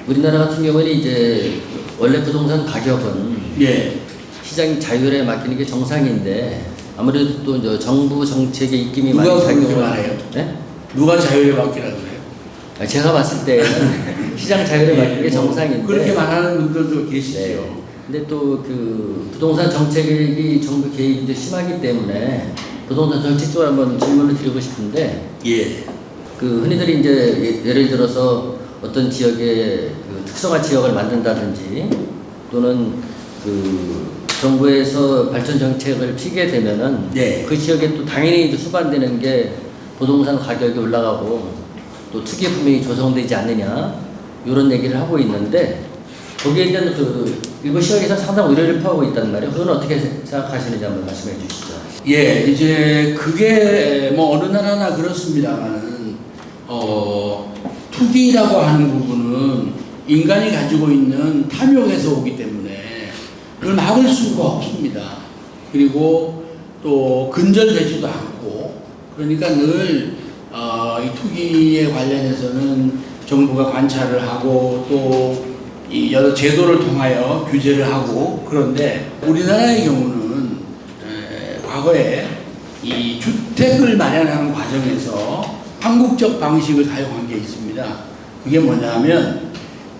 우리나라 같은 경우에는 이제 원래 부동산 가격은 예. 시장 자율에 맡기는 게 정상인데 아무래도 또 이제 정부 정책의 입김이 많이 누가 그렇게 작용을 말해요? 네? 누가 자율에 맡기라고 그래요? 제가 봤을 때는 시장 자율에 맡기는 게 정상인데 그렇게 말하는 분들도 계시죠. 네. 근데 또 그 부동산 정책이 정부 개입이 이제 심하기 때문에 부동산 정책 쪽으로 한번 질문을 드리고 싶은데 예. 그 흔히들 이제 예를 들어서 어떤 지역의 그 특성화 지역을 만든다든지 또는 그 정부에서 발전 정책을 피게 되면은 네. 그 지역에 또 당연히 이제 수반되는 게 부동산 가격이 올라가고 또 투기 분명히 조성되지 않느냐 이런 얘기를 하고 있는데 거기에 대한 그 일부 지역에서 상당 우려를 표하고 있단 말이에요. 그건 어떻게 생각하시는지 한번 말씀해 주시죠. 예, 이제 그게 뭐 어느 나라나 그렇습니다만은 투기라고 하는 부분은 인간이 가지고 있는 탐욕에서 오기 때문에 그걸 막을 수가 없습니다. 그리고 또 근절되지도 않고 그러니까 늘 이 투기에 관련해서는 정부가 관찰을 하고 또 이 여러 제도를 통하여 규제를 하고 그런데 우리나라의 경우는 과거에 이 주택을 마련하는 과정에서 한국적 방식을 사용한 게 있습니다. 그게 뭐냐면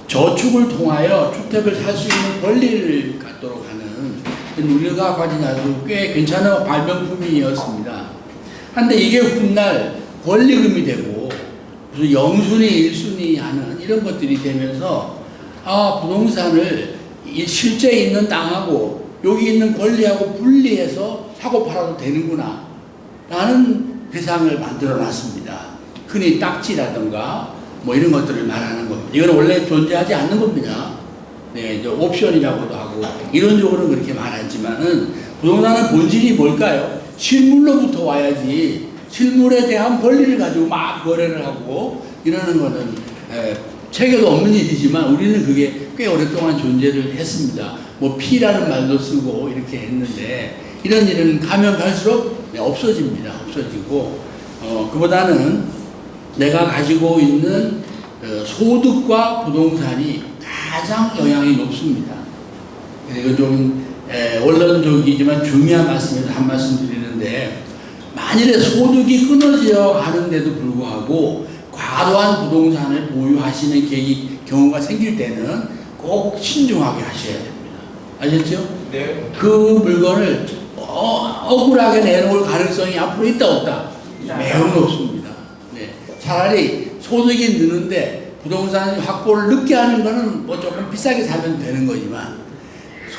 저축을 통하여 주택을 살 수 있는 권리를 갖도록 하는 우리가 가진 아주 꽤 괜찮은 발명품이었습니다. 그런데 이게 훗날 권리금이 되고 무슨 영순위, 일순위 하는 이런 것들이 되면서 부동산을 실제 있는 땅하고 여기 있는 권리하고 분리해서 사고 팔아도 되는구나 라는 대상을 만들어 놨습니다. 흔히 딱지라든가 뭐 이런 것들을 말하는 겁니다. 이건 원래 존재하지 않는 겁니다. 네, 옵션이라고도 하고 이론적으로는 그렇게 말하지만은 부동산은 본질이 뭘까요? 실물로부터 와야지 실물에 대한 권리를 가지고 막 거래를 하고 이러는 거는 책에도 없는 일이지만 우리는 그게 꽤 오랫동안 존재를 했습니다. 뭐 피라는 말도 쓰고 이렇게 했는데 이런 일은 가면 갈수록 없어집니다. 없어지고 그보다는 내가 가지고 있는 소득과 부동산이 가장 영향이 높습니다. 이거 좀 원론적이지만 중요한 말씀에서 한 말씀 드리는데 만일에 소득이 끊어져 가는데도 불구하고 과도한 부동산을 보유하시는 경우가 생길 때는 꼭 신중하게 하셔야 됩니다. 아셨죠? 네. 그 물건을 억울하게 내놓을 가능성이 앞으로 있다 없다? 매우 높습니다. 네. 차라리 소득이 느는데 부동산 확보를 늦게 하는 거는 뭐 조금 비싸게 사면 되는 거지만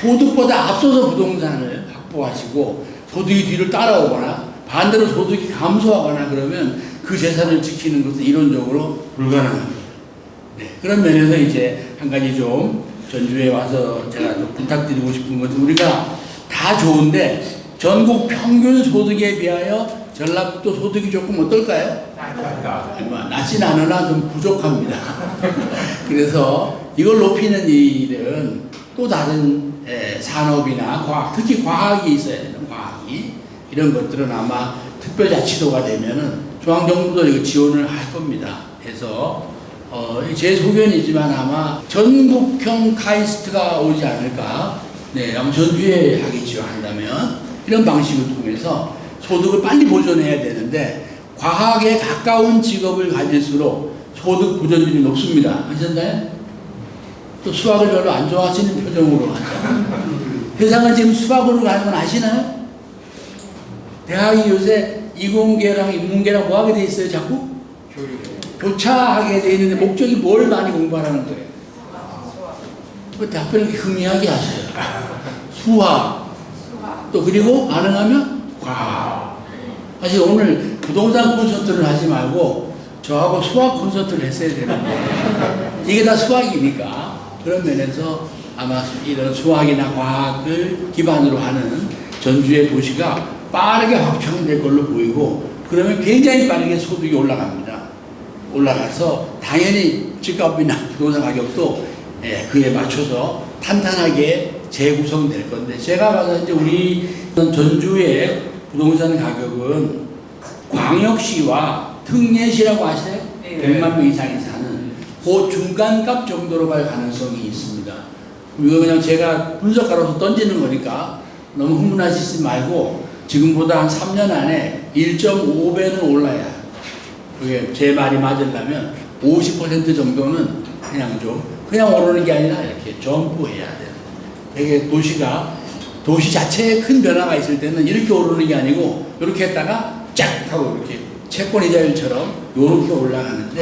소득보다 앞서서 부동산을 확보하시고 소득이 뒤를 따라오거나 반대로 소득이 감소하거나 그러면 그 재산을 지키는 것은 이론적으로 불가능합니다. 네. 그런 면에서 이제 한 가지 좀 전주에 와서 제가 부탁드리고 싶은 것은 우리가 다 좋은데 전국 평균 소득에 비하여 전라북도 소득이 조금 어떨까요? 낮진 않으나 좀 부족합니다. 그래서 이걸 높이는 일은 또 다른 산업이나 과학, 특히 과학이 있어야 되는 과학이 이런 것들은 아마 특별자치도가 되면은 중앙정부도 이거 지원을 할 겁니다. 해서 제 소견이지만 아마 전국형 카이스트가 오지 않을까. 네, 아마 전주에 하겠죠. 한다면 이런 방식을 통해서 소득을 빨리 보존해야 되는데 과학에 가까운 직업을 가질수록 소득 보존율이 높습니다. 아셨나요? 또 수학을 별로 안 좋아하시는 표정으로 하죠. 세상은 지금 수학으로 가는 건 아시나요? 대학이 요새 이공계랑 인문계랑 뭐 하게 돼 있어요, 자꾸? 교차하게 돼 있는데 목적이 뭘 많이 공부하라는 거예요? 그 답변을 흥미하게 하셔요. 수학. 또 그리고 가능하면 과학. 사실 오늘 부동산 콘서트를 하지 말고 저하고 수학 콘서트를 했어야 되는데 이게 다 수학이니까 그런 면에서 아마 이런 수학이나 과학을 기반으로 하는 전주의 도시가 빠르게 확장될 걸로 보이고 그러면 굉장히 빠르게 소득이 올라갑니다. 올라가서 당연히 집값이나 부동산 가격도 그에 맞춰서 탄탄하게 재구성될 건데 제가 봐서 이제 우리 전주의 부동산 가격은 광역시와 특례시라고 아시나요? 100만 명 이상이 사는 그 중간값 정도로 갈 가능성이 있습니다. 이거 그냥 제가 분석가로서 던지는 거니까 너무 흥분하시지 말고 지금보다 한 3년 안에 1.5배는 올라야 해요. 그게 제 말이 맞으려면 50% 정도는 그냥 오르는 게 아니라 이렇게 점프해야 돼요. 되게 도시 자체에 큰 변화가 있을 때는 이렇게 오르는 게 아니고 이렇게 했다가 쫙 하고 이렇게 채권이자율처럼 이렇게 올라가는데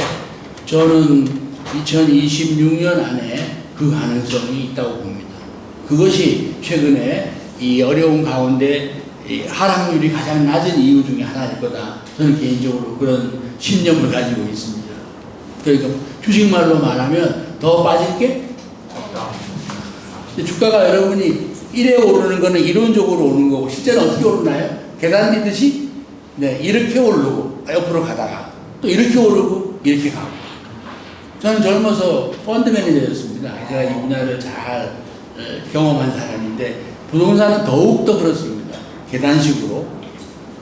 저는 2026년 안에 그 가능성이 있다고 봅니다. 그것이 최근에 이 어려운 가운데 이 하락률이 가장 낮은 이유 중에 하나일 거다. 저는 개인적으로 그런 신념을 가지고 있습니다. 그러니까 주식말로 말하면 더 빠질 게 없다. 주가가 여러분이 1에 오르는 거는 이론적으로 오르는 거고 실제는 어떻게 오르나요? 계단 뛰듯이 네, 이렇게 오르고 옆으로 가다가 또 이렇게 오르고 이렇게 가고. 저는 젊어서 펀드 매니저였습니다. 제가 이 분야를 잘 경험한 사람인데 부동산은 더욱더 그렇습니다. 계단식으로.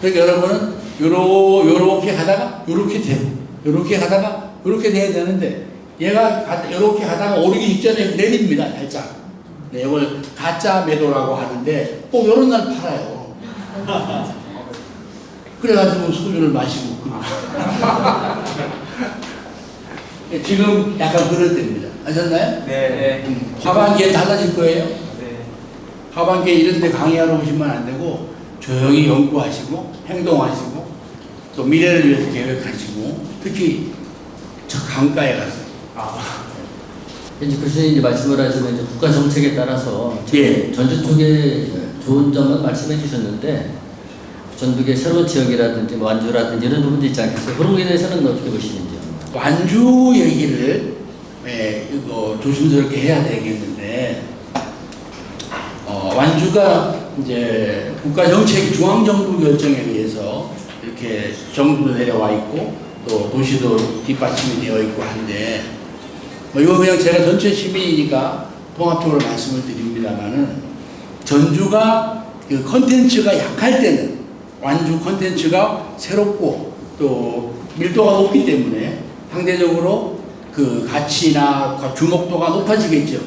그러니까 여러분은 요렇게 가다가 요렇게 되고 요렇게 가다가 요렇게 돼야 되는데 얘가 요렇게 가다가 오르기 직전에 내립니다. 살짝. 네, 이걸 가짜 매도라고 하는데 꼭 요런 날 팔아요. 그래가지고 소주를 마시고 지금 약간 그럴 때입니다. 아셨나요? 네. 하반기에 달라질 거예요. 네. 하반기에 이런 데 강의하러 오시면 안 되고 조용히 연구하시고 행동하시고 또 미래를 위해서 계획하시고 특히 저 강가에 가서 이제 교수님이 말씀을 하시면 이제 국가 정책에 따라서 예. 전주 쪽에 좋은 점은 말씀해 주셨는데 전북의 새로운 지역이라든지 뭐 완주라든지 이런 부분도 있지 않겠어요? 그런 거에 대해서는 어떻게 보시는지요? 완주 얘기를 이거 조심스럽게 해야 되겠는데 완주가 이제 국가 정책 중앙정부 결정에 의해서 이렇게 정부도 내려와 있고 또 도시도 뒷받침이 되어 있고 한데 이거 그냥 제가 전체 시민이니까 통합적으로 말씀을 드립니다만은 전주가 그 컨텐츠가 약할 때는 완주 컨텐츠가 새롭고 또 밀도가 높기 때문에 상대적으로 그 가치나 주목도가 높아지겠죠.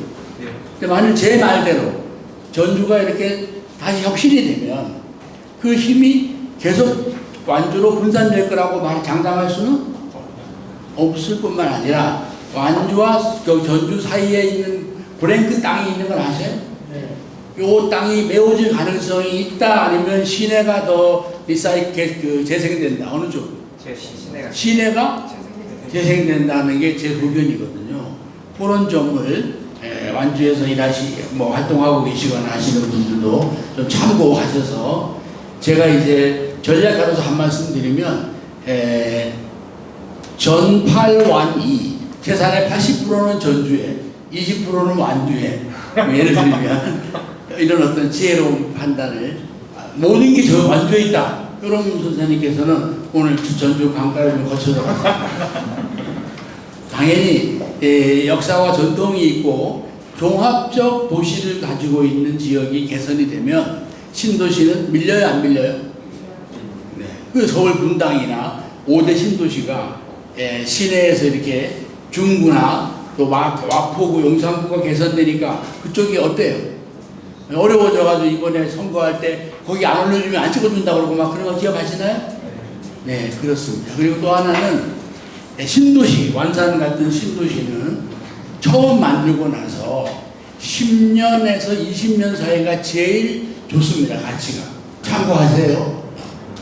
근데 만일 제 말대로 전주가 이렇게 다시 혁신이 되면 그 힘이 계속 완주로 분산될 거라고 장담할 수는 없을 뿐만 아니라 완주와 전주 사이에 있는 브랭크 땅이 있는 걸 아세요? 요 땅이 메워질 가능성이 있다 아니면 시내가 더 재생된다 어느 쪽? 시내가 재생된다는 게 제 의견이거든요. 그런 점을 완주에서 활동하고 계시거나 하시는 분들도 좀 참고하셔서 제가 이제 전략가로서 한 말씀 드리면 전팔완이 재산의 80%는 전주에 20%는 완주에 예를 들면 이런 어떤 지혜로운 판단을 모든 게 저 완주에 있다. 이런 선생님께서는 오늘 전주 강가를 좀 거쳐서 당연히 역사와 전통이 있고 종합적 도시를 가지고 있는 지역이 개선이 되면 신도시는 밀려요 안 밀려요? 네. 그 서울 분당이나 5대 신도시가 시내에서 이렇게 중구나 또 마포구 용산구가 개선되니까 그쪽이 어때요? 어려워져가지고 이번에 선거할 때 거기 안 올려주면 안 찍어준다고 그러고 막 그런 거 기억하시나요? 네, 그렇습니다. 그리고 또 하나는 신도시, 완산 같은 신도시는 처음 만들고 나서 10년에서 20년 사이가 제일 좋습니다. 가치가. 참고하세요.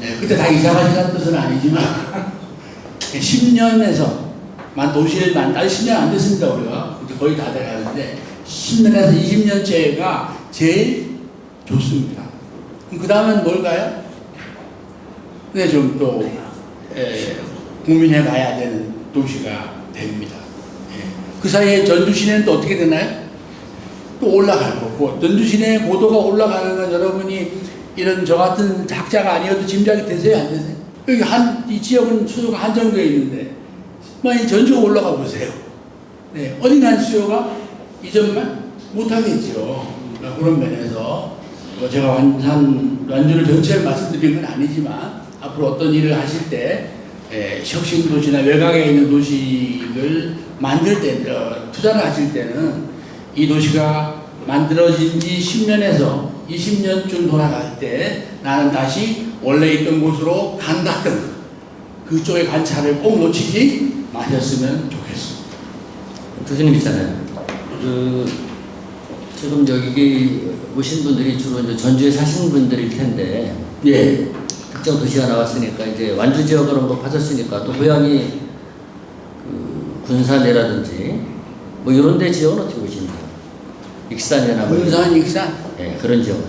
네, 그때 다 이사 가시라는 뜻은 아니지만 10년에서 도시를 10년 안 됐습니다. 우리가 거의 다 돼가는데 10년에서 20년째가 제일 좋습니다. 그 다음은 뭘까요? 네, 좀 또 국민해 가야 되는 도시가 됩니다. 그 사이에 전주 시내는 또 어떻게 되나요? 또 올라갈 거고 전주 시내의 고도가 올라가는 건 여러분이 이런 저 같은 학자가 아니어도 짐작이 되세요? 안 되세요? 여기 이 지역은 수요가 한정되어 있는데 만약 전주가 올라가 보세요. 네, 어디 난 수요가 이전만 못하겠죠. 그런 면에서 제가 완주를 전체를 말씀드린 건 아니지만 앞으로 어떤 일을 하실 때 혁신 도시나 외곽에 있는 도시를 만들 때, 투자를 하실 때는 이 도시가 만들어진 지 10년에서 20년쯤 돌아갈 때 나는 다시 원래 있던 곳으로 간다든 그쪽의 관찰을 꼭 놓치지 마셨으면 좋겠습니다. 교수님 있잖아요. 지금 여기 오신 분들이 주로 이제 전주에 사시는 분들일 텐데, 예. 특정 도시가 나왔으니까 이제 완주 지역을 한번 파셨으니까 또 고향이 군산이라든지 뭐 이런 데 지역은 어떻게 보시나요? 익산이나 뭐 군산, 익산. 네, 그런 지역은.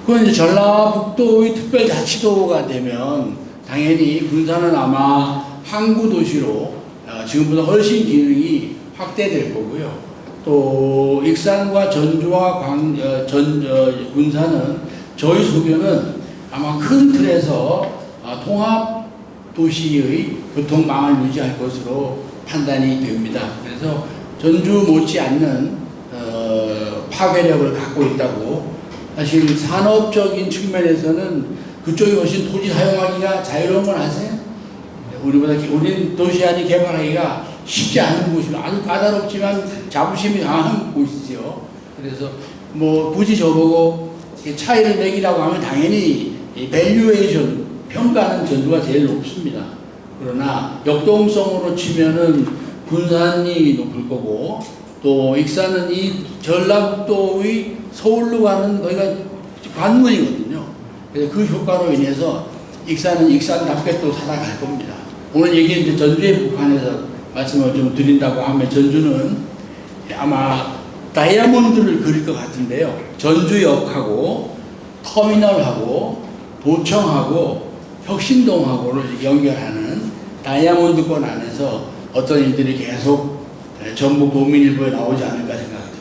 그건 이제 전라북도의 특별자치도가 되면 당연히 군산은 아마 항구 도시로 지금보다 훨씬 기능이 확대될 거고요. 또 익산과 전주와 군산은 저희 소견은 아마 큰 틀에서 통합 도시의 교통망을 유지할 것으로 판단이 됩니다. 그래서 전주 못지않는 파괴력을 갖고 있다고. 사실 산업적인 측면에서는 그쪽이 훨씬 토지 사용하기가 자유로운 건 아세요? 우리 도시 안에 개발하기가 쉽지 않은 곳이고 아주 까다롭지만 자부심이 강한 곳이죠. 그래서 뭐 굳이 저보고 차이를 매기라고 하면 당연히 밸류에이션 평가는 전주가 제일 높습니다. 그러나 역동성으로 치면은 군산이 높을 거고 또 익산은 이 전라북도의 서울로 가는 거기가 관문이거든요. 그래서 그 효과로 인해서 익산은 익산답게 또 살아갈 겁니다. 오늘 얘기 이제 전주에 북한해서 말씀을 좀 드린다고 하면 전주는 아마 다이아몬드를 그릴 것 같은데요. 전주역하고 터미널하고 도청하고 혁신동하고를 연결하는 다이아몬드권 안에서 어떤 일들이 계속 전북 도민일보에 나오지 않을까 생각합니다.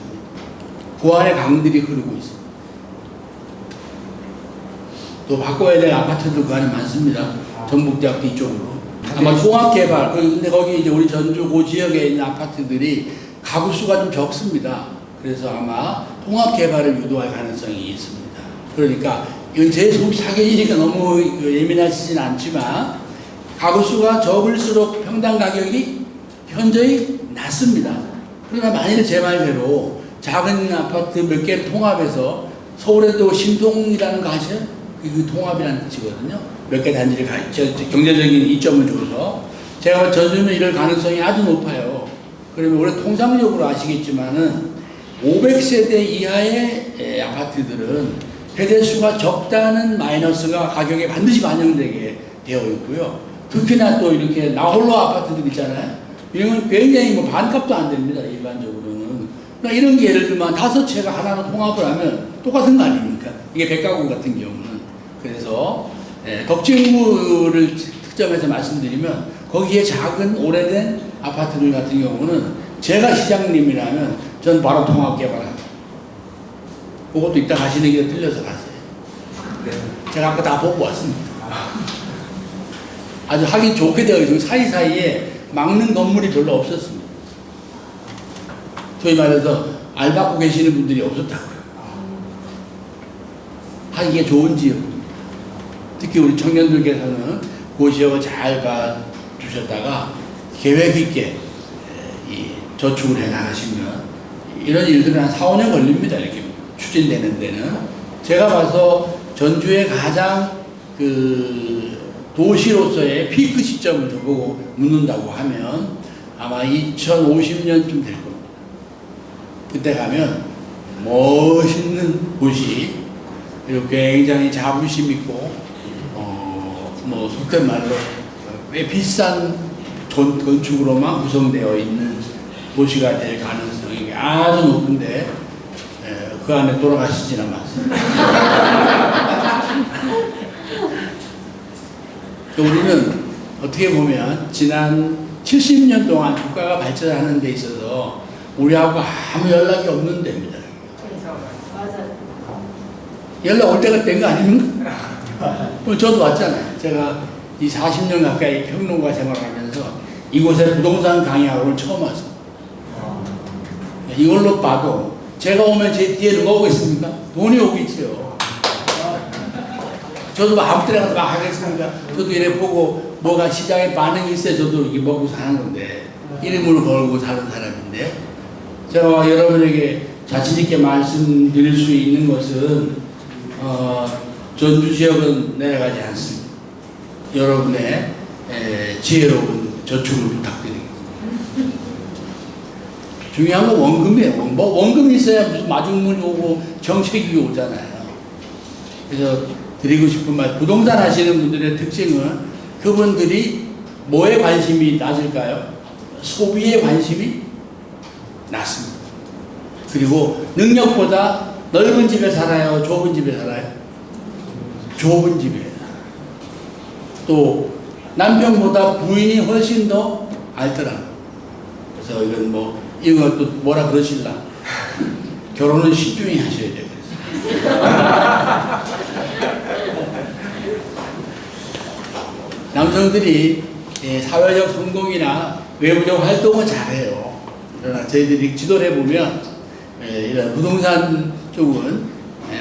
그 안에 강들이 흐르고 있습니다. 또 바꿔야 될 아파트도 그 안에 많습니다. 전북대학교 이쪽으로. 아마 통합개발, 근데 거기 이제 우리 전주 그 지역에 있는 아파트들이 가구 수가 좀 적습니다. 그래서 아마 통합개발을 유도할 가능성이 있습니다. 그러니까 이건 제 사견이니까 너무 예민하시진 않지만 가구 수가 적을수록 평당 가격이 현저히 낮습니다. 그러나 만일 제 말대로 작은 아파트 몇 개를 통합해서 서울에도 신통이라는 거 아세요? 그 통합이라는 뜻이거든요. 몇 개 단지를 경제적인 이점을 줘서 제가 전주는 이럴 가능성이 아주 높아요. 그러면 원래 통상적으로 아시겠지만은 500세대 이하의 아파트들은 세대수가 적다는 마이너스가 가격에 반드시 반영되게 되어 있고요. 특히나 또 이렇게 나홀로 아파트들 있잖아요. 이런 건 굉장히 뭐 반값도 안 됩니다. 일반적으로는. 그러니까 이런 게 예를 들면 5채가 하나로 통합을 하면 똑같은 거 아닙니까? 이게 100가구 같은 경우는. 그래서 덕진구를 특정해서 말씀드리면 거기에 작은 오래된 아파트들 같은 경우는 제가 시장님이라면 전 바로 통합 개발합니다. 그것도 이따 가시는 길에 들려서 가세요. 제가 아까 다 보고 왔습니다. 아주 하기 좋게 되어 있고 사이사이에 막는 건물이 별로 없었습니다. 소위 말해서 알 받고 계시는 분들이 없었다고요. 하기에 좋은 지역입니다. 특히 우리 청년들께서는 그 지역을 잘 봐주셨다가 계획 있게 이 저축을 해 나가시면 이런 일들은 한 4, 5년 걸립니다. 이렇게 추진되는 데는. 제가 봐서 전주의 가장 그 도시로서의 피크 시점을 저보고 묻는다고 하면 아마 2050년쯤 될 겁니다. 그때 가면 멋있는 도시, 그리고 굉장히 자부심 있고 뭐 속된 말로 꽤 비싼 건축으로만 구성되어 있는 도시가 될 가능성이 아주 높은데 그 안에 돌아가시지는 않습니다. 우리는 어떻게 보면 지난 70년 동안 국가가 발전하는 데 있어서 우리하고 아무 연락이 없는 데입니다. 연락 올 때가 된 거 아닙니까? 저도 왔잖아요. 제가 이 40년 가까이 평론가 생활하면서 이곳에 부동산 강의학원을 처음 왔습니다. 이걸로 봐도 제가 오면 제 뒤에 누가 오겠습니까? 돈이 오겠죠. 저도 뭐 아무 때나 가서 막 하겠습니까? 저도 이래 보고 뭐가 시장에 반응이 있어야 저도 이게 먹고 사는 건데 이름을 걸고 사는 사람인데 제가 여러분에게 자신 있게 말씀드릴 수 있는 것은 전주 지역은 내려가지 않습니다. 여러분의 지혜로운 저축을 부탁드립니다. 중요한 건 원금이에요. 원금이 있어야 무슨 마중물이 오고 정책이 오잖아요. 그래서 드리고 싶은 말, 부동산 하시는 분들의 특징은 그분들이 뭐에 관심이 낮을까요? 소비에 관심이 낮습니다. 그리고 능력보다 넓은 집에 살아요? 좁은 집에 살아요? 좁은 집에. 또 남편보다 부인이 훨씬 더 알더라. 그래서 이건 뭐 이거 또 뭐라 그러실라. 결혼은 신중히 하셔야 돼요. 남성들이 사회적 성공이나 외부적 활동은 잘해요. 그러나 저희들이 지도를 해보면 이런 부동산 쪽은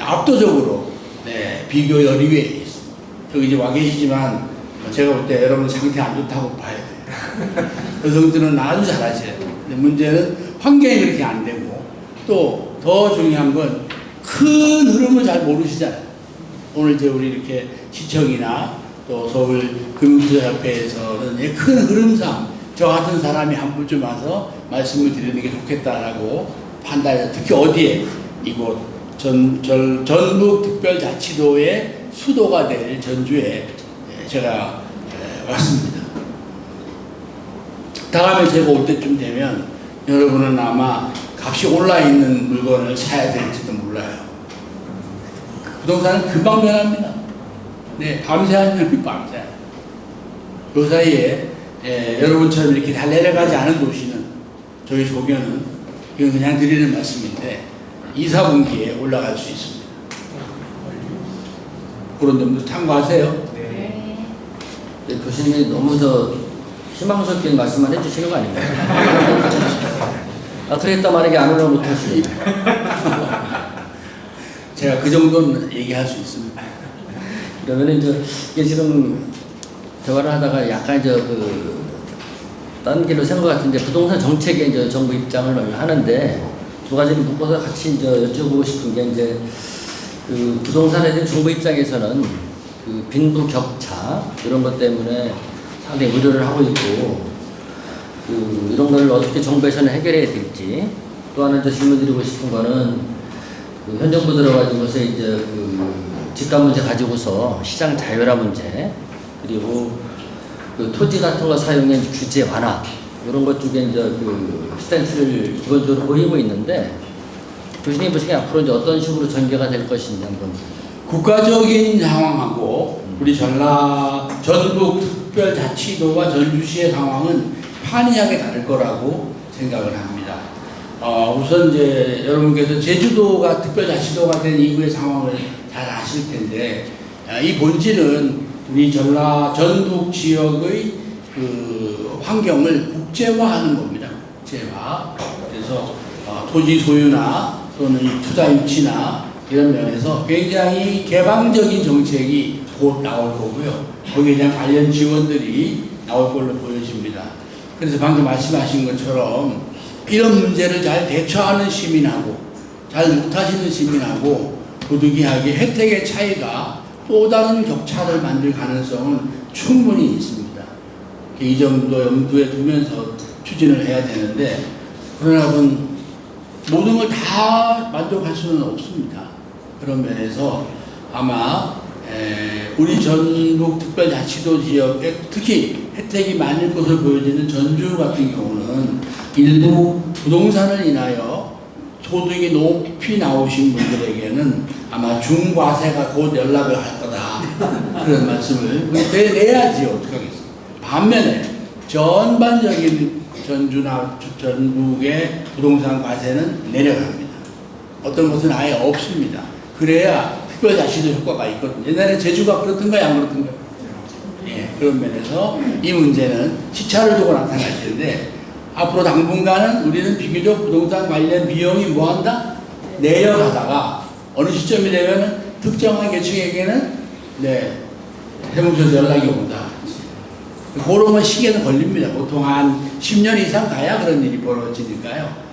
압도적으로 비교 10위에 있습니다. 여기 이제 와 계시지만 제가 볼 때 여러분 상태 안 좋다고 봐야 돼요. 여성들은 아주 잘하셔요. 근데 문제는 환경이 그렇게 안 되고 또 더 중요한 건 큰 흐름을 잘 모르시잖아요. 오늘 이제 우리 이렇게 시청이나 또 서울 금융투자협회에서는 큰 흐름상 저 같은 사람이 한 분쯤 와서 말씀을 드리는 게 좋겠다라고 판단해서 특히 어디에 이곳 전북특별자치도의 수도가 될 전주에 제가 왔습니다. 다음에 제가 올 때쯤 되면 여러분은 아마 값이 올라 있는 물건을 사야 될지도 몰라요. 부동산은 금방 변합니다. 네, 밤새 하면 밤새. 그 사이에 여러분처럼 이렇게 잘 내려가지 않은 도시는 저희 조교는 이건 그냥 드리는 말씀인데 2, 4분기에 올라갈 수 있습니다. 그런 점도 참고하세요. 네, 교수님이 너무 희망적인 말씀만 해주시는 거 아닌가요? 그랬다 만약에 안 올라오면 못하시네. 제가 그 정도는 얘기할 수 있습니다. 그러면 이제 이게 지금 대화를 하다가 약간 딴 길로 생각 같은데 부동산 정책에 이제 정부 입장을 하는데 두 가지를 묶어서 같이 이제 여쭤보고 싶은 게 이제 그 부동산에 대한 정부 입장에서는 그 빈부 격차 이런 것 때문에 상당히 우려를 하고 있고 이런 걸 어떻게 정부에서는 해결해야 될지 또 하나 더 질문드리고 싶은 거는 현 정부 들어가지고서 이제 집값 문제 가지고서 시장 자율화 문제 그리고 토지 같은 거 사용의 규제 완화 이런 것 쪽에 이제 스탠스를 기본적으로 보이고 있는데 교수님 보시기에 앞으로 이제 어떤 식으로 전개가 될 것인지 한번. 국가적인 상황하고 우리 전북특별자치도와 전주시의 상황은 판이하게 다를 거라고 생각을 합니다. 우선 이제 여러분께서 제주도가 특별자치도가 된 이후의 상황을 잘 아실 텐데 이 본질은 우리 전북 지역의 환경을 국제화하는 겁니다. 국제화. 그래서 토지 소유나 또는 투자 유치나 이런 면에서 굉장히 개방적인 정책이 곧 나올 거고요. 거기에 대한 관련 지원들이 나올 걸로 보여집니다. 그래서 방금 말씀하신 것처럼 이런 문제를 잘 대처하는 시민하고 잘 못하시는 시민하고 부득이하게 혜택의 차이가 또 다른 격차를 만들 가능성은 충분히 있습니다. 이 정도 염두에 두면서 추진을 해야 되는데 그러나 모든 걸 다 만족할 수는 없습니다. 그런 면에서 아마 우리 전북특별자치도 지역에 특히 혜택이 많을 것으로 보여지는 전주 같은 경우는 일부 부동산을 인하여 소득이 높이 나오신 분들에게는 아마 중과세가 곧 연락을 할 거다. 그런 말씀을 내야지 어떡하겠어요. 반면에 전반적인 전주나 전북의 부동산 과세는 내려갑니다. 어떤 것은 아예 없습니다. 그래야 특별자치도 효과가 있거든요. 옛날에 제주가 그렇던가요? 안 그렇던가요? 예, 그런 면에서 이 문제는 시차를 두고 나타날 텐데 앞으로 당분간은 우리는 비교적 부동산 관련 비용이 뭐한다? 내려가다가 어느 시점이 되면 특정한 계층에게는 네, 세무서에서 연락이 온다. 그런 건 시계는 걸립니다. 보통 한 10년 이상 가야 그런 일이 벌어지니까요.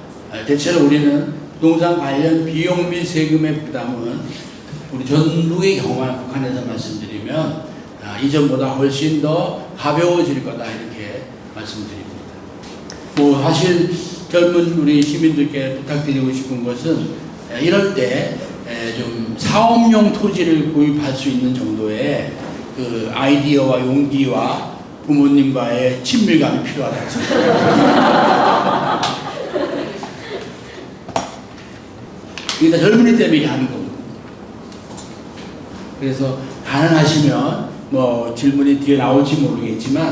대체로 우리는 부동산 관련 비용 및 세금의 부담은 우리 전국의 경우만 북한에서 말씀드리면 이전보다 훨씬 더 가벼워질 거다 이렇게 말씀드립니다. 뭐 사실 젊은 우리 시민들께 부탁드리고 싶은 것은 이럴 때 좀 사업용 토지를 구입할 수 있는 정도의 그 아이디어와 용기와 부모님과의 친밀감이 필요하다고 생각합니다. 이게 다 젊은이 때문에 하는 겁니다. 그래서 가능하시면 뭐 질문이 뒤에 나올지 모르겠지만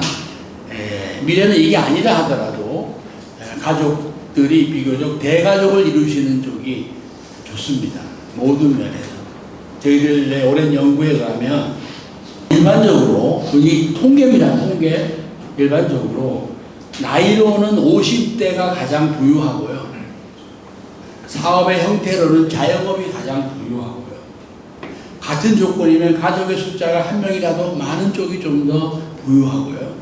미래는 이게 아니라 하더라도 가족들이 비교적 대가족을 이루시는 쪽이 좋습니다. 모든 면에서. 저희들의 오랜 연구에 가면 일반적으로 이 통계입니다. 통계 일반적으로 나이로는 50대가 가장 부유하고요. 사업의 형태로는 자영업이 가장 부유하고요. 같은 조건이면 가족의 숫자가 한 명이라도 많은 쪽이 좀 더 부유하고요.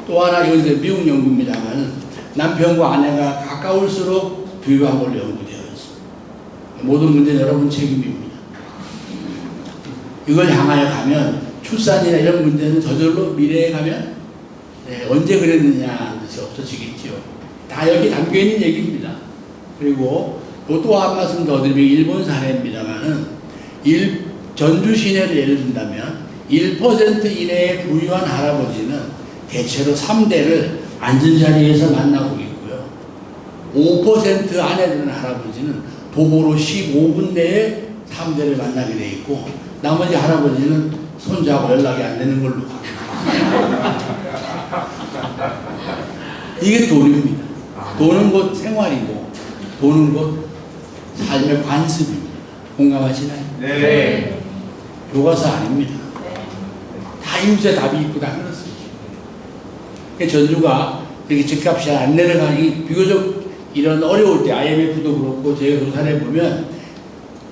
또 하나 이건 이제 미국 연구입니다만 남편과 아내가 가까울수록 부유한 걸로 연구되어 있습니다. 모든 문제는 여러분 책임입니다. 이걸 향하여 가면 출산이나 이런 문제는 저절로 미래에 가면 언제 그랬느냐 하는 뜻이 없어지겠죠. 다 여기 담겨 있는 얘기입니다. 그리고 또 한 말씀 더 드리면 일본 사례입니다만은 전주 시내를 예를 든다면 1% 이내의 부유한 할아버지는 대체로 3대를 앉은 자리에서 만나고 있고요. 5% 안에 드는 할아버지는 도보로 15분 내에 3대를 만나게 돼 있고 나머지 할아버지는 손자하고 연락이 안 되는 걸로 이게 돈입니다. 돈은 곧 생활이고 돈은 곧 삶의 관습입니다. 공감하시나요? 네. 교과서 아닙니다. 다 이웃의 답이 있고 다 그렇습니다. 전주가 이렇게 집값이 안 내려가니 비교적 이런 어려울 때 IMF도 그렇고 저희가 조사를 해보면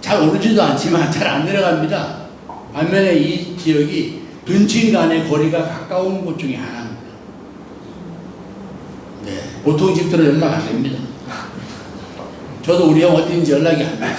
잘 오르지도 않지만 잘 안 내려갑니다. 반면에 이 지역이 근친 간의 거리가 가까운 곳 중에 하나입니다. 네, 보통 집들은 연락 안 됩니다. 저도 우리 형 어디인지 연락이 안 돼요.